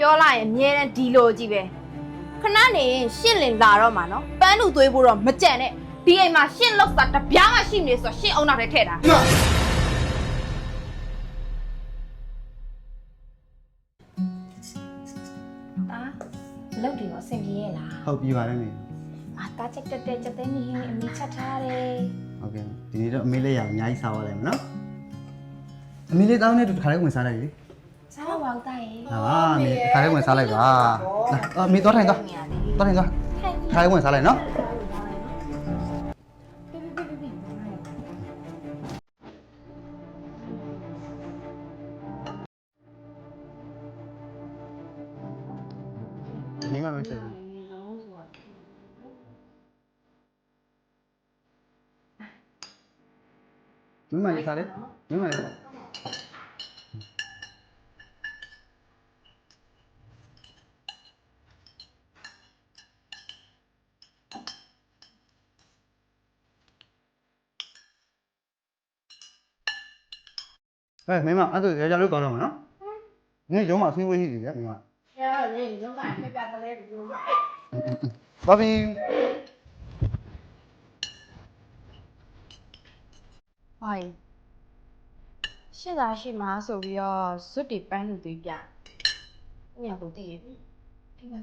ပြောလိုက်ရင်အမြဲတမ်းဒီလိုကြီးပဲခဏနေရှင့်လင်လာတော့မှာနော်ပန်းလူသွေးဖို့တော့မကြံနဲ့ဒီအိမ်မှာရှင့်လောက်စာတပြားမှရှိနေဆိုတော့ရှင့်အောင်နောက်ထဲထည့်တာလောက်တယ်ရောအဆင်ပြေရဲ့လား ဟုတ်ပြီပါတယ်မေ တားချက်တက်တက်ချက်သိနေဟင်းအမေချက်ထားတယ် ဟုတ်ကဲ့ဒီနေ့တော့အမေလေးရအောင်အများကြီးစားပါလိမ့်မယ်နော်အမေလေးတောင်းနေတူတစ်ခါလေးဝင်စားလိုက်လေ စားတော့ပါဦးတားရဲ့ ဟာပါအမေတစ်ခါလေးဝင်စားလိုက်ပါလာအမေတော့ထိုင်တော့ထိုင်တော့ခါလေးဝင်စားလိုက်နော်မိမမရှိဘူးမိမရေးစားလေမိမရေးဟဲ့မိမအဲ့ဒါရကြလို့ကောင်းတော့မှာနော်နင်ရုံးမှာဆင်းဝေးရှိတယ်မိမဘာပြီဟိုင်းရှစ်သားရှိမှာဆိုပြီးတော့ဇွတ်တီပန်းလူသွေးပြညောင်ကိုတည်ရပြီဒီမှာ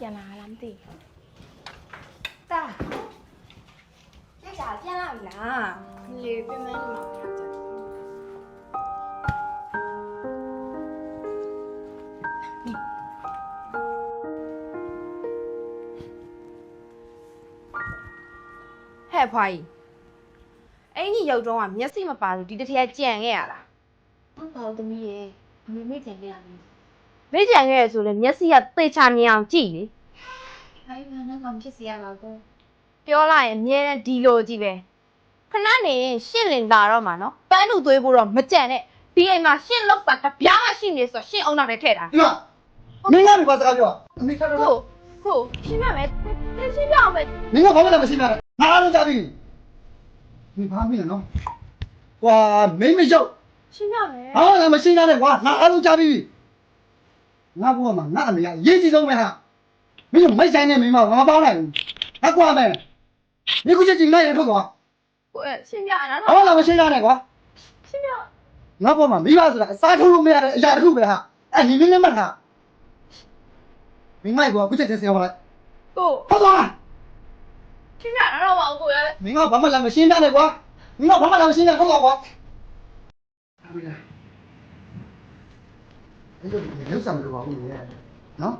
ပြန်လာလားမသိတာရကြပြန်လာပြီလားလေပြမန်းနေမှာပြန်ကြဟဲ့ဖွားကြီးအဲ့ဒီရုပ်တော့ကမျက်စိမပါလို့ဒီတစ်ထည့်ကြံခဲ့ရလားဟုတ်ပါဘူးသမီးရေမေကြံခဲ့ရပြီမေ့ကြံခဲ့ရဆိုလဲမျက်စိကသေချာမြင်အောင်ကြည့်လေအဲ့ဘာနဲ့ကောင်ဖြစ်စီရပါကောပြောလိုက်ရင်အမြဲတမ်းဒီလိုကြီးပဲခဏနေရှင့်လင်လာတော့မှာနော်ပန်းလူသွေးဖို့တော့မကြံနဲ့ဒီအိမ်မှာရှင့်လောက်တာတပြားမှရှိနေဆိုတော့ရှင့်အောင်နောက်ထဲထည့်တာဒီမှာမင်းကနေပါစကားပြောအမေခါတော့ဟုတ်ရှင်းရမယ်ရှင်းပြအောင်မယ်မင်းကဘာမှလည်းမရှင်းရနဲ့ငါအားလုံးကြပြီမင်းဘာမင်းလဲနော်ကွာမင်းမရုပ်ရှင်းပြမယ်ဟာလည်းမရှင်းရနဲ့ကွာငါအားလုံးကြပြီငါဘုရားမှာငါအမေကရေးကြည့်ဆုံးပဲဟာမင်းမိုက်ဆိုင်နေမင်းမငါမပေါင်းနိုင်ဘူးအကွာမယ်ဒီခုချက်ချင်းလိုက်ရထုတ်ကွာကိုရှင်းပြရနော်ဟာလည်းမရှင်းရနဲ့ကွာရှင်းပြငါဘုရားမှာမိဘဆိုတာအစားထိုးလို့မရတဲ့အရာတစ်ခုပဲဟာအဲ့ဒီမင်းလည်းမတ်ဟာမင်းမိုက်ကွာခုချက်ချင်းဆင်းပါလိုက်ကိုဟုတ်သွားရှင်းပြရတော့ပါကိုရမင်းကဘာမှလည်းမရှင်းရနဲ့ကွာမင်းကဘာမှလည်းမရှင်းရဟုတ်သွားကွာအဲ့လိုရုပ်ဆောင်လို့ပါဦးလေနော်